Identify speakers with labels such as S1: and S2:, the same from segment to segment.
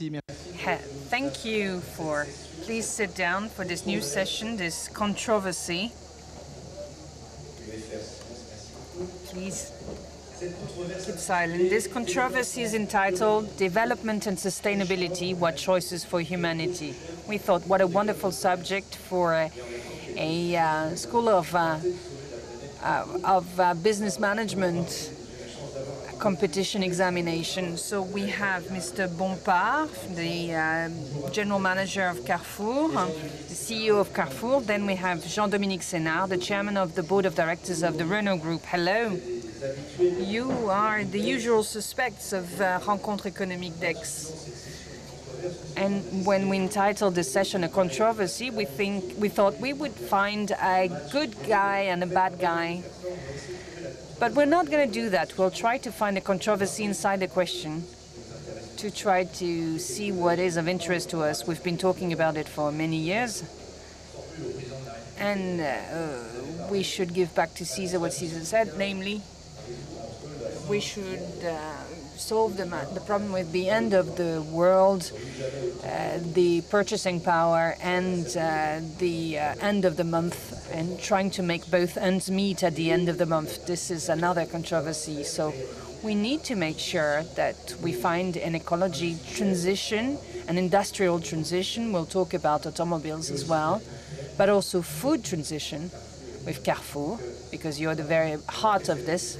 S1: Thank you for. Please sit down for this new session, this controversy. Please keep silent. This controversy is entitled Development and Sustainability, What Choices for Humanity. We thought what a wonderful subject for a school of business management competition examination. So we have Mr. Bompard, the General Manager of Carrefour, the CEO of Carrefour. Then we have Jean-Dominique Sénard, the Chairman of the Board of Directors of the Renault Group. Hello. You are the usual suspects of Rencontre Économique d'Aix. And when we entitled this session a controversy, we thought we would find a good guy and a bad guy. But we're not going to do that. We'll try to find a controversy inside the question to try to see what is of interest to us. We've been talking about it for many years. And we should give back to Caesar what Caesar said, namely, we should solve the problem with the end of the world, the purchasing power, and the end of the month, and trying to make both ends meet at the end of the month. This is another controversy. So we need to make sure that we find an ecology transition, an industrial transition. We'll talk about automobiles as well, but also food transition with Carrefour, because you're the very heart of this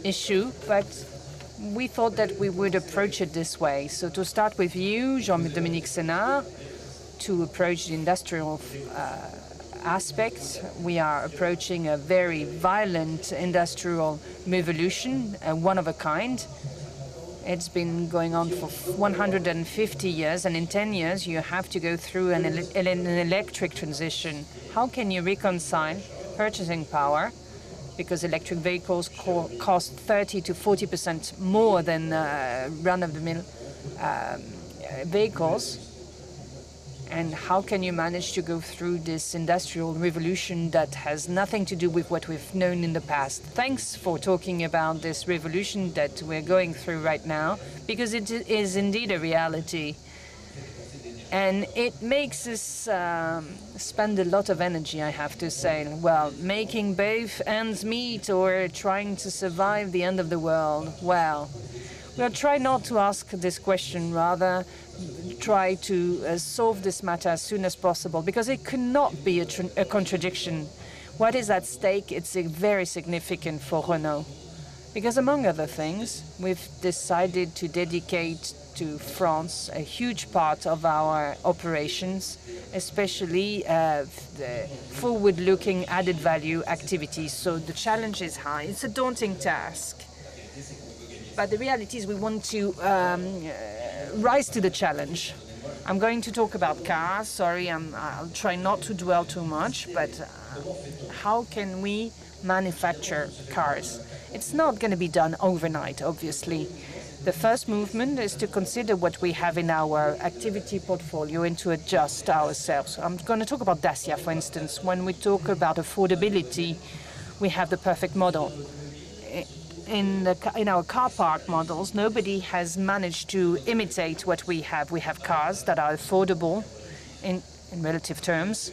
S1: issue. But we thought that we would approach it this way. So to start with you, Jean-Dominique Sénard, to approach the industrial aspect. We are approaching a very violent industrial revolution, one of a kind. It's been going on for 150 years, and in 10 years you have to go through an electric transition. How can you reconcile purchasing power, because electric vehicles cost 30 to 40% more than run-of-the-mill vehicles? And how can you manage to go through this industrial revolution that has nothing to do with what we've known in the past? Thanks for talking about this revolution that we're going through right now, because it is indeed a reality. And it makes us spend a lot of energy, I have to say. Well, making both ends meet or trying to survive the end of the world. Well, we'll try not to ask this question, rather try to solve this matter as soon as possible, because it cannot be a contradiction. What is at stake? It's very significant for Renault, because among other things, we've decided to dedicate to France a huge part of our operations, especially the forward-looking added value activities. So the challenge is high. It's a daunting task. But the reality is we want to rise to the challenge. I'm going to talk about cars. Sorry, I'll try not to dwell too much, but how can we manufacture cars? It's not going to be done overnight, obviously. The first movement is to consider what we have in our activity portfolio and to adjust ourselves. I'm going to talk about Dacia, for instance. When we talk about affordability, we have the perfect model. In our car park models, nobody has managed to imitate what we have. We have cars that are affordable in relative terms,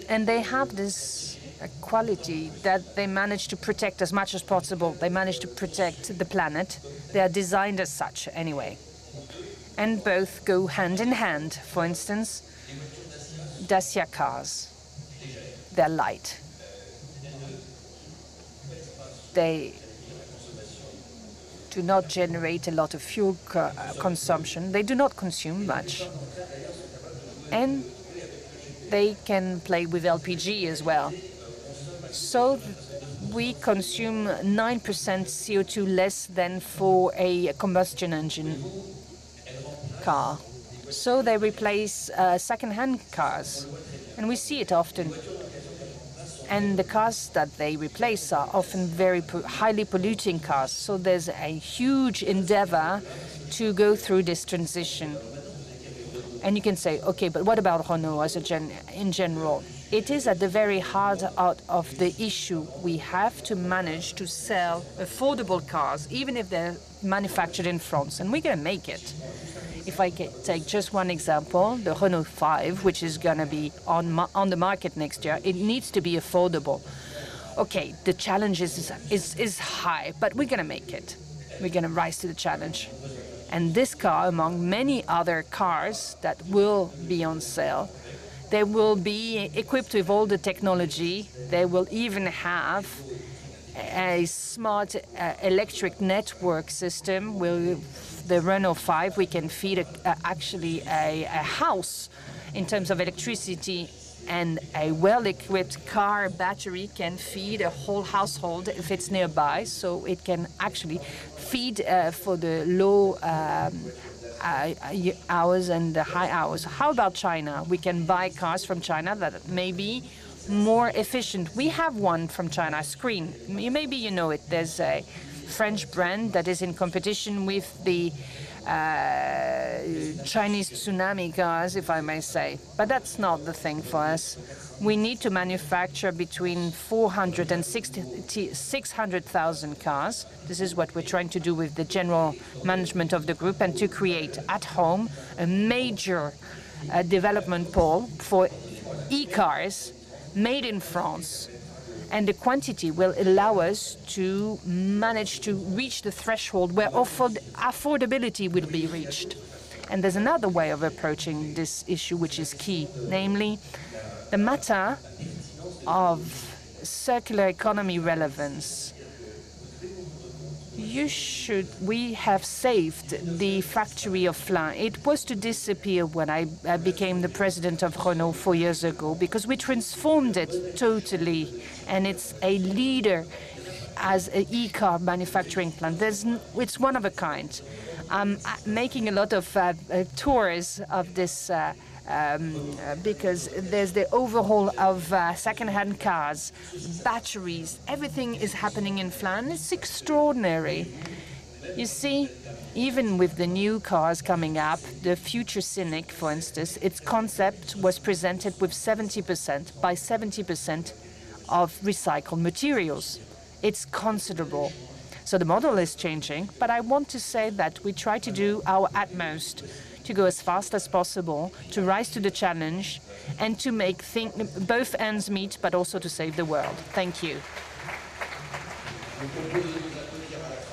S1: and they have this quality that they manage to protect as much as possible. They manage to protect the planet. They are designed as such anyway. And both go hand in hand. For instance, Dacia cars, they're light. They do not generate a lot of fuel consumption. They do not consume much. And they can play with LPG as well. So we consume 9% CO2 less than for a combustion engine car. So they replace second-hand cars, and we see it often. And the cars that they replace are often very highly polluting cars. So there's a huge endeavor to go through this transition. And you can say, okay, but what about Renault in general? it is at the very heart of the issue. We have to manage to sell affordable cars, even if they're manufactured in France, and we're going to make it. If I can take just one example, the Renault 5, which is going to be on the market next year, it needs to be affordable. Okay, the challenge is high, but we're going to make it. We're going to rise to the challenge. And this car, among many other cars that will be on sale, they will be equipped with all the technology. They will even have a smart electric network system. With the Renault 5, we can feed actually a house in terms of electricity, and a well-equipped car battery can feed a whole household if it's nearby, so it can actually feed for the low hours and the high hours. How about China? We can buy cars from China that may be more efficient. We have one from China, Screen. Maybe you know it. There's a French brand that is in competition with the Chinese tsunami cars, if I may say. But that's not the thing for us. We need to manufacture between 400 and 600,000 cars. This is what we're trying to do with the general management of the group, and to create at home a major development pole for e-cars made in France. And the quantity will allow us to manage to reach the threshold where affordability will be reached. And there's another way of approaching this issue which is key, namely the matter of circular economy relevance. We have saved the factory of Flins. It was to disappear when I became the president of Renault 4 years ago, because we transformed it totally, and it's a leader as an e-car manufacturing plant. It's one of a kind. I'm making a lot of tours of this because there's the overhaul of second-hand cars, batteries, everything is happening in Flins. It's extraordinary. You see, even with the new cars coming up, the Future Scenic, for instance, its concept was presented with 70% by 70% of recycled materials. It's considerable. So the model is changing, but I want to say that we try to do our utmost to go as fast as possible, to rise to the challenge, and to make both ends meet, but also to save the world. Thank you.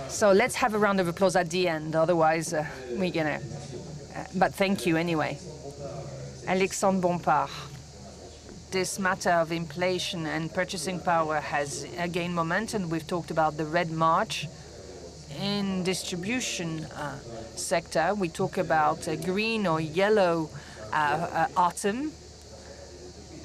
S1: So let's have a round of applause at the end, otherwise we're gonna... but thank you anyway. Alexandre Bompard. This matter of inflation and purchasing power has gained momentum. We've talked about the Red March. In distribution sector, we talk about a green or yellow autumn.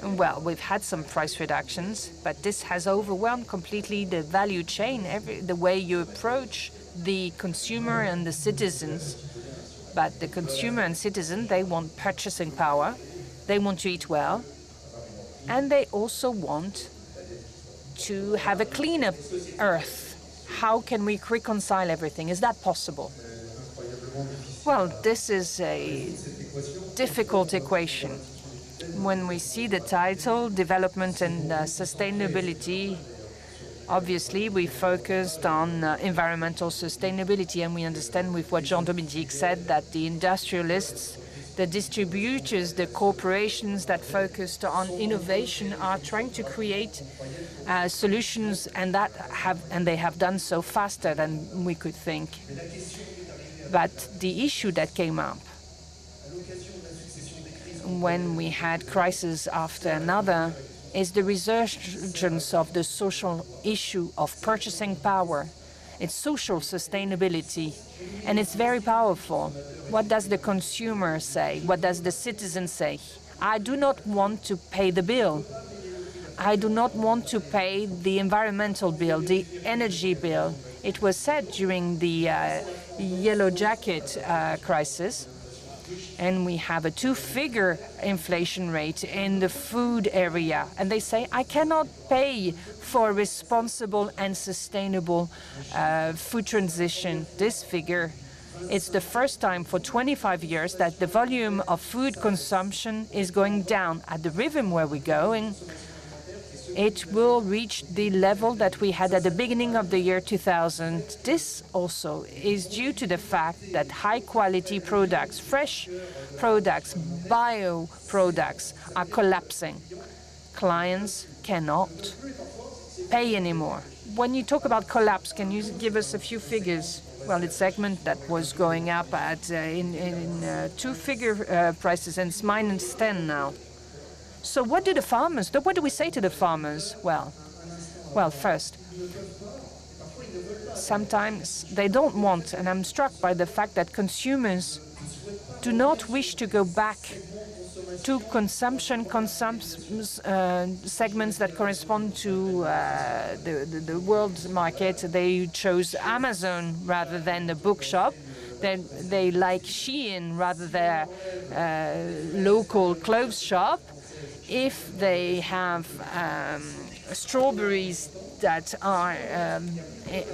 S1: Well, we've had some price reductions, but this has overwhelmed completely the value chain, the way you approach the consumer and the citizens. But the consumer and citizen, they want purchasing power, they want to eat well, and they also want to have a cleaner earth. How can we reconcile everything? Is that possible? Well, this is a difficult equation. When we see the title, Development and Sustainability, obviously we focused on environmental sustainability, and we understand with what Jean-Dominique said that the industrialists, the distributors, the corporations that focused on innovation are trying to create solutions, and they have done so faster than we could think. But the issue that came up when we had crisis after another is the resurgence of the social issue of purchasing power. It's social sustainability, and it's very powerful. What does the consumer say? What does the citizen say? I do not want to pay the bill. I do not want to pay the environmental bill, the energy bill. It was said during the Yellow Jacket crisis, and we have a two-figure inflation rate in the food area. And they say, I cannot pay for a responsible and sustainable food transition. This figure It's the first time for 25 years that the volume of food consumption is going down. At the rhythm where we're going, it will reach the level that we had at the beginning of the year 2000. This also is due to the fact that high-quality products, fresh products, bio products are collapsing. Clients cannot pay anymore. When you talk about collapse, can you give us a few figures? Well, it's a segment that was going up at in two-figure prices, and it's -10 now. So what do the farmers do? What do we say to the farmers? Well, first, sometimes they don't want, and I'm struck by the fact that consumers do not wish to go back to consumption segments that correspond to the world market. They chose Amazon rather than the bookshop. They like Shein rather than local clothes shop. If they have strawberries that are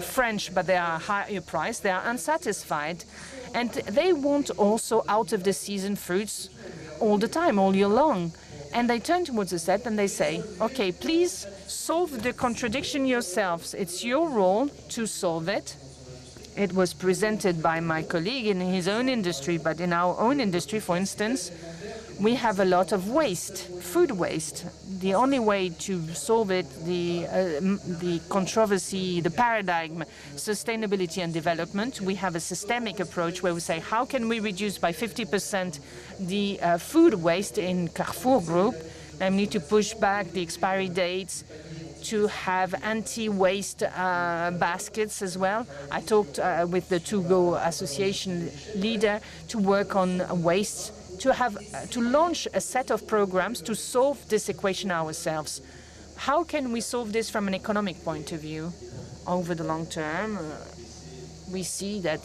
S1: French, but they are higher priced, they are unsatisfied. And they want also out-of-the-season fruits all the time, all year long. And they turn towards the set and they say, okay, please solve the contradiction yourselves. It's your role to solve it. It was presented by my colleague in his own industry, but in our own industry, for instance, we have a lot of waste, food waste. The only way to solve it, the controversy, the paradigm, sustainability and development, we have a systemic approach where we say, how can we reduce by 50% the food waste in Carrefour Group, namely to push back the expiry dates, to have anti-waste baskets as well. I talked with the To Go Association leader to work on waste, to launch a set of programs to solve this equation ourselves. How can we solve this from an economic point of view? Over the long term, we see that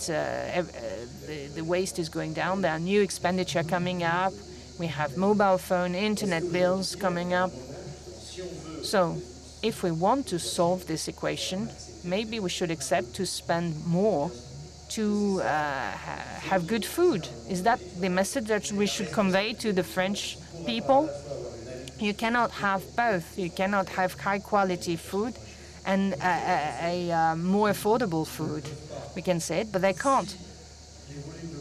S1: the waste is going down. There are new expenditure coming up. We have mobile phone, internet bills coming up. So if we want to solve this equation, maybe we should accept to spend more to have good food. Is that the message that we should convey to the French people? You cannot have both. You cannot have high-quality food and a more affordable food. We can say it, but they can't.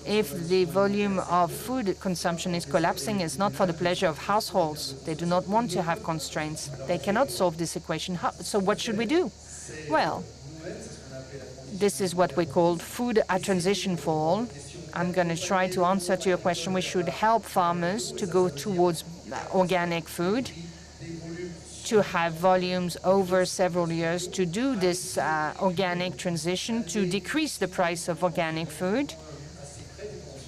S1: If the volume of food consumption is collapsing, it's not for the pleasure of households. They do not want to have constraints. They cannot solve this equation. So what should we do? Well, this is what we call food at transition for all. I'm going to try to answer to your question. We should help farmers to go towards organic food, to have volumes over several years, to do this organic transition, to decrease the price of organic food,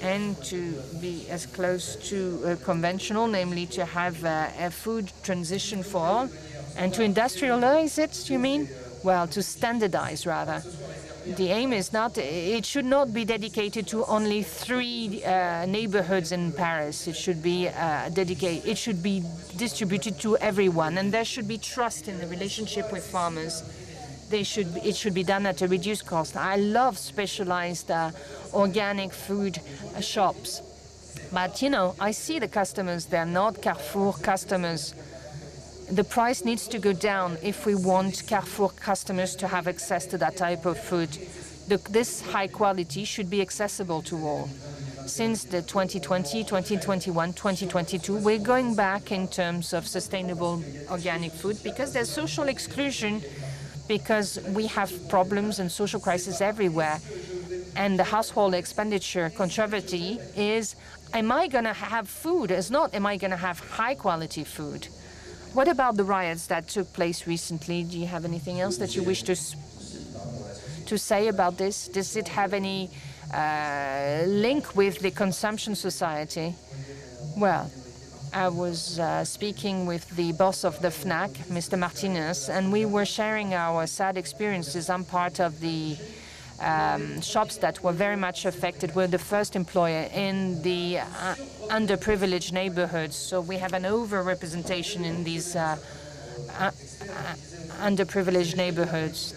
S1: and to be as close to conventional, namely to have a food transition for all. And to industrialize it, you mean? Well, to standardize, rather. The aim is not, it should not be dedicated to only 3 neighborhoods in Paris. It should be it should be distributed to everyone, and there should be trust in the relationship with farmers. It should be done at a reduced cost. I love specialized organic food shops. But, you know, I see the customers, they're not Carrefour customers. The price needs to go down if we want Carrefour customers to have access to that type of food. This high quality should be accessible to all. Since the 2020, 2021, 2022, we're going back in terms of sustainable organic food because there's social exclusion, because we have problems and social crises everywhere. And the household expenditure controversy is, am I going to have food? It's not, am I going to have high quality food? What about the riots that took place recently? Do you have anything else that you wish to say about this? Does it have any link with the consumption society? Well, I was speaking with the boss of the FNAC, Mr. Martinez, and we were sharing our sad experiences. I'm part of the shops that were very much affected. We're the first employer in the underprivileged neighborhoods, so we have an overrepresentation in these underprivileged neighborhoods.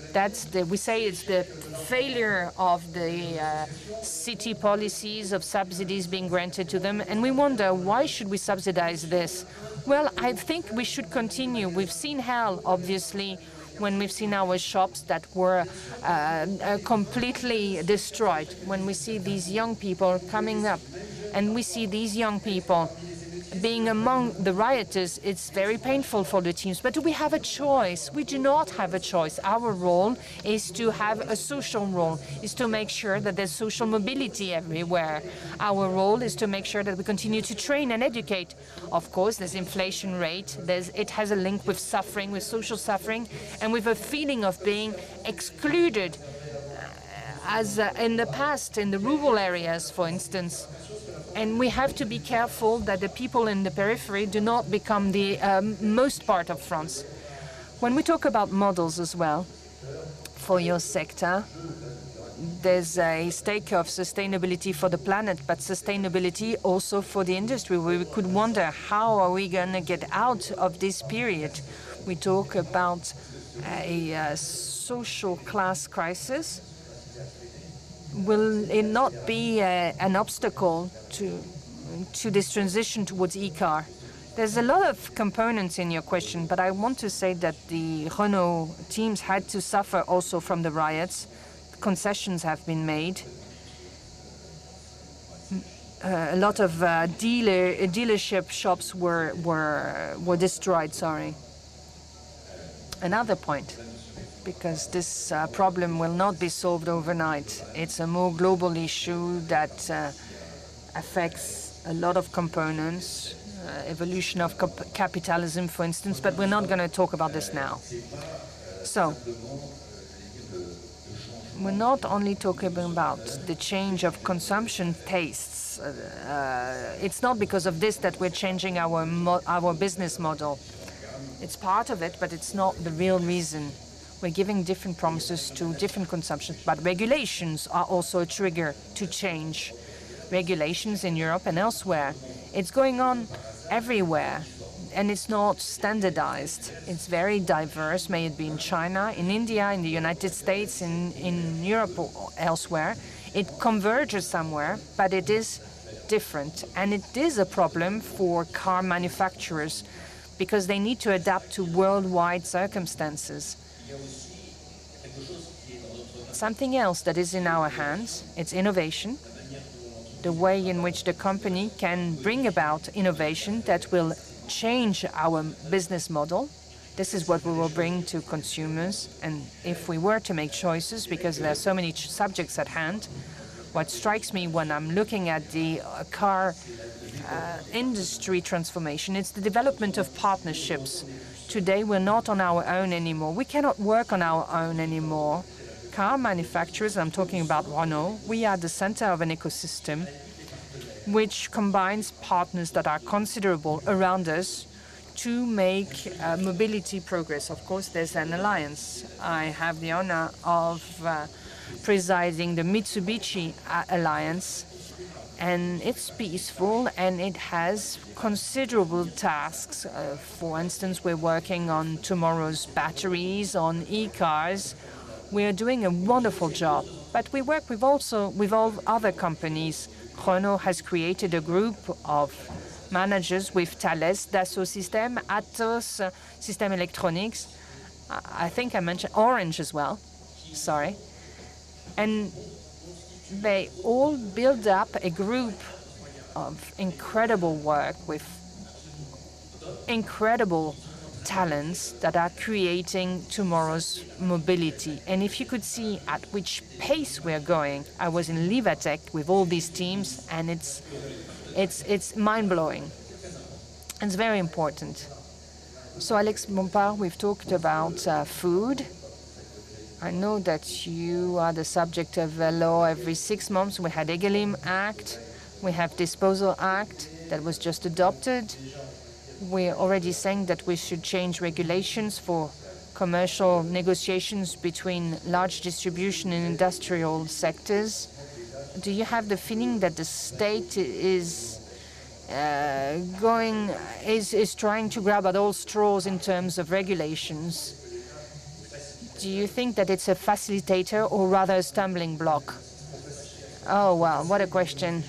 S1: We say it's the failure of the city policies of subsidies being granted to them, and we wonder, why should we subsidize this? Well, I think we should continue. We've seen hell, obviously, when we've seen our shops that were completely destroyed, when we see these young people coming up, and we see these young people being among the rioters. It's very painful for the teams. But do we have a choice? We do not have a choice. Our role is to have a social role, is to make sure that there's social mobility everywhere. Our role is to make sure that we continue to train and educate. Of course, there's inflation rate. It has a link with suffering, with social suffering, and with a feeling of being excluded, as in the past, in the rural areas, for instance. And we have to be careful that the people in the periphery do not become the most part of France. When we talk about models as well, for your sector, there's a stake of sustainability for the planet, but sustainability also for the industry. We could wonder, how are we going to get out of this period? We talk about a social class crisis. Will it not be an obstacle to this transition towards e-car? There's a lot of components in your question, but I want to say that the Renault teams had to suffer also from the riots. Concessions have been made. A lot of dealership shops were destroyed. Sorry. Another point, because this problem will not be solved overnight. It's a more global issue that affects a lot of components, evolution of capitalism, for instance, but we're not going to talk about this now. So, we're not only talking about the change of consumption tastes. It's not because of this that we're changing our business model. It's part of it, but it's not the real reason. We're giving different promises to different consumptions, but regulations are also a trigger to change. Regulations in Europe and elsewhere. It's going on everywhere, and it's not standardized. It's very diverse, may it be in China, in India, in the United States, in Europe or elsewhere. It converges somewhere, but it is different. And it is a problem for car manufacturers because they need to adapt to worldwide circumstances. Something else that is in our hands, it's innovation, the way in which the company can bring about innovation that will change our business model. This is what we will bring to consumers. And if we were to make choices, because there are so many subjects at hand, what strikes me when I'm looking at the car industry transformation, it's the development of partnerships. Today, we're not on our own anymore. We cannot work on our own anymore. Car manufacturers, I'm talking about Renault, we are the center of an ecosystem which combines partners that are considerable around us to make mobility progress. Of course, there's an alliance. I have the honor of presiding the Mitsubishi Alliance, and it's peaceful and it has considerable tasks. For instance, we're working on tomorrow's batteries, on e-cars. We're doing a wonderful job, but we work with all other companies. Renault has created a group of managers with Thales, Dassault Systèmes, Atos, Système Electronics. I think I mentioned Orange as well. Sorry. And they all build up a group of incredible work with incredible talents that are creating tomorrow's mobility. And if you could see at which pace we're going, I was in Livatech with all these teams, and it's mind-blowing. It's very important. So, Alex Bompard, we've talked about food. I know that you are the subject of a law every 6 months. We had Egalim Act. We have Disposal Act that was just adopted. We're already saying that we should change regulations for commercial negotiations between large distribution and industrial sectors. Do you have the feeling that the state is trying to grab at all straws in terms of regulations? Do you think that it's a facilitator or rather a stumbling block? Oh, well, what a question.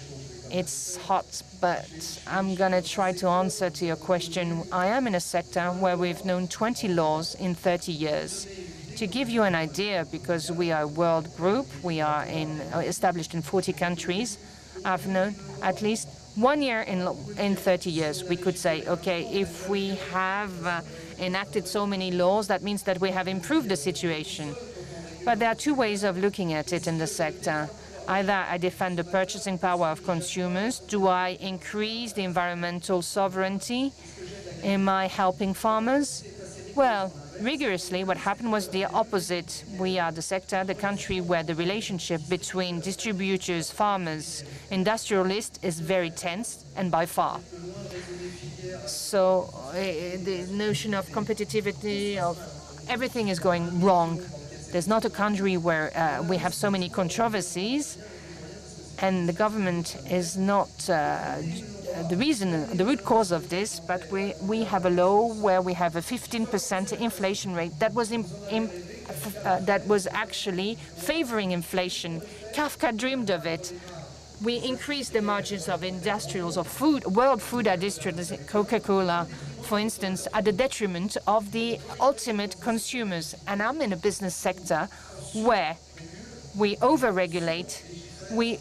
S1: It's hot, but I'm going to try to answer to your question. I am in a sector where we've known 20 laws in 30 years. To give you an idea, because we are a world group, we are established in 40 countries, I've known at least 1 year in 30 years. We could say, okay, if we have enacted so many laws, that means that we have improved the situation. But there are two ways of looking at it in the sector. Either I defend the purchasing power of consumers. Do I increase the environmental sovereignty? Am I helping farmers? Well, rigorously, what happened was the opposite. We are the sector, the country where the relationship between distributors, farmers, industrialists is very tense, and by far. So the notion of competitivity, of everything is going wrong. There's not a country where we have so many controversies, and the government is not the reason, the root cause of this, but we have a law where we have a 15% inflation rate that was actually favoring inflation. Kafka dreamed of it. We increased the margins of industrials, of food, world food distributors, Coca-Cola, for instance, at the detriment of the ultimate consumers. And I'm in a business sector where we overregulate, we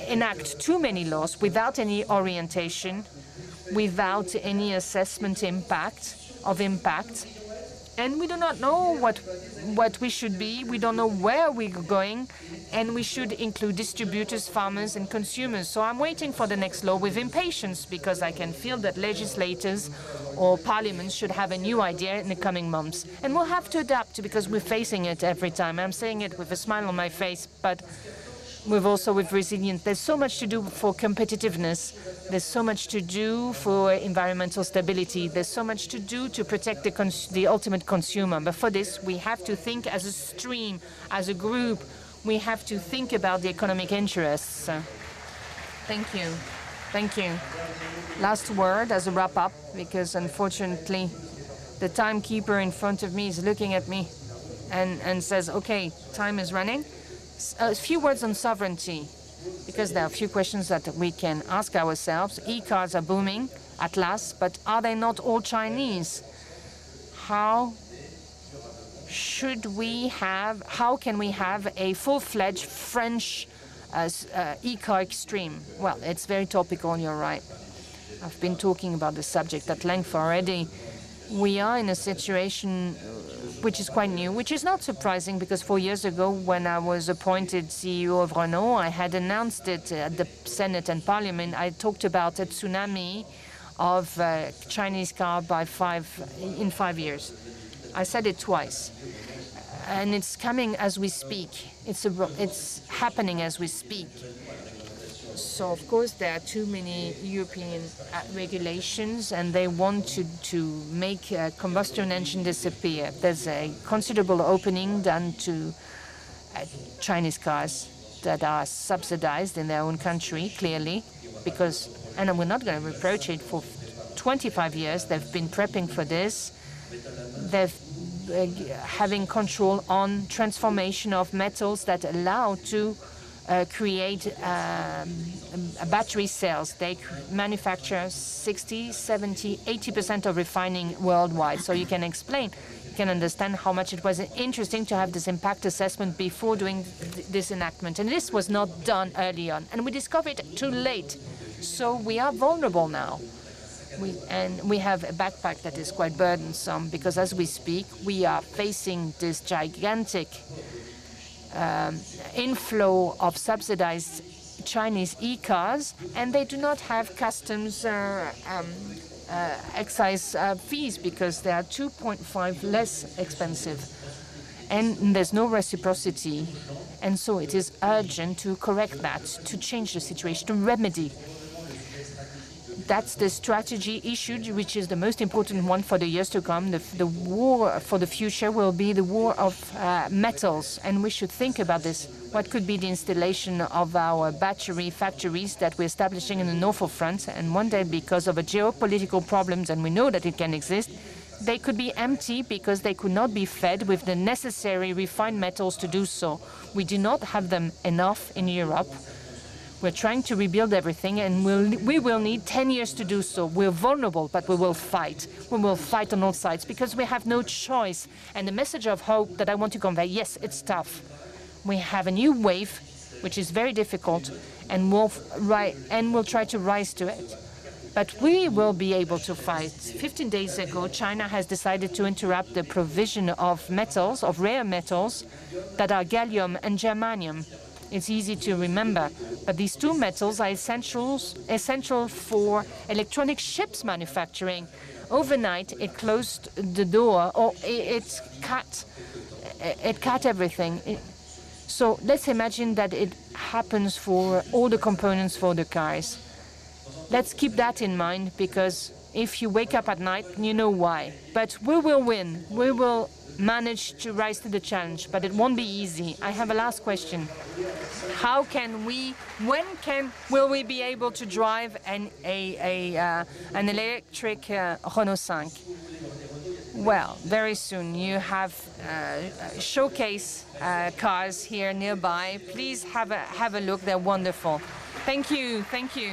S1: enact too many laws without any orientation, without any assessment of impact. And we do not know what we should be. We don't know where we're going. And we should include distributors, farmers, and consumers. So I'm waiting for the next law with impatience, because I can feel that legislators or parliaments should have a new idea in the coming months. And we'll have to adapt, because we're facing it every time. I'm saying it with a smile on my face, but also with resilience. There's so much to do for competitiveness. There's so much to do for environmental stability. There's so much to do to protect the ultimate consumer. But for this, we have to think as a stream, as a group. We have to think about the economic interests. Thank you. Thank you. Last word as a wrap-up, because unfortunately the timekeeper in front of me is looking at me and says, okay, time is running. A few words on sovereignty, because there are a few questions that we can ask ourselves. E-cars are booming at last, but are they not all Chinese? How can we have a full-fledged French e-car extreme? Well, it's very topical, you're right. I've been talking about the subject at length already. We are in a situation which is quite new, which is not surprising, because 4 years ago, when I was appointed CEO of Renault, I had announced it at the Senate and Parliament. I talked about a tsunami of Chinese cars in 5 years. I said it twice. And it's coming as we speak. It's happening as we speak. So, of course, there are too many European regulations, and they want to make a combustion engine disappear. There's a considerable opening done to Chinese cars that are subsidized in their own country, clearly, and we're not going to reproach it. For 25 years, they've been prepping for this. They've having control on transformation of metals that allow to create battery cells. They manufacture 60, 70, 80% of refining worldwide. So you can understand how much it was interesting to have this impact assessment before doing this enactment. And this was not done early on. And we discovered it too late. So we are vulnerable now. We have a backpack that is quite burdensome, because as we speak, we are facing this gigantic inflow of subsidized Chinese e-cars, and they do not have customs excise fees, because they are 2.5 less expensive. And there's no reciprocity. And so it is urgent to correct that, to change the situation, to remedy. That's the strategy issued, which is the most important one for the years to come. The war for the future will be the war of metals, and we should think about this. What could be the installation of our battery factories that we're establishing in the north of France, and one day, because of a geopolitical problems, and we know that it can exist, they could be empty because they could not be fed with the necessary refined metals to do so. We do not have them enough in Europe. We're trying to rebuild everything, and we will need 10 years to do so. We're vulnerable, but we will fight. We will fight on all sides because we have no choice. And the message of hope that I want to convey, yes, it's tough. We have a new wave, which is very difficult, and we'll try to rise to it. But we will be able to fight. 15 days ago, China has decided to interrupt the provision of metals, of rare metals, that are gallium and germanium. It's easy to remember, but these two metals are essential for electronic chips manufacturing. Overnight, it closed the door, or it cut everything. So let's imagine that it happens for all the components for the cars. Let's keep that in mind, because if you wake up at night, you know why. But we will win. We will manage to rise to the challenge, but it won't be easy. I have a last question. Will we be able to drive an electric Renault 5? Well, very soon. You have showcase cars here nearby. Please have a look. They're wonderful. Thank you. Thank you.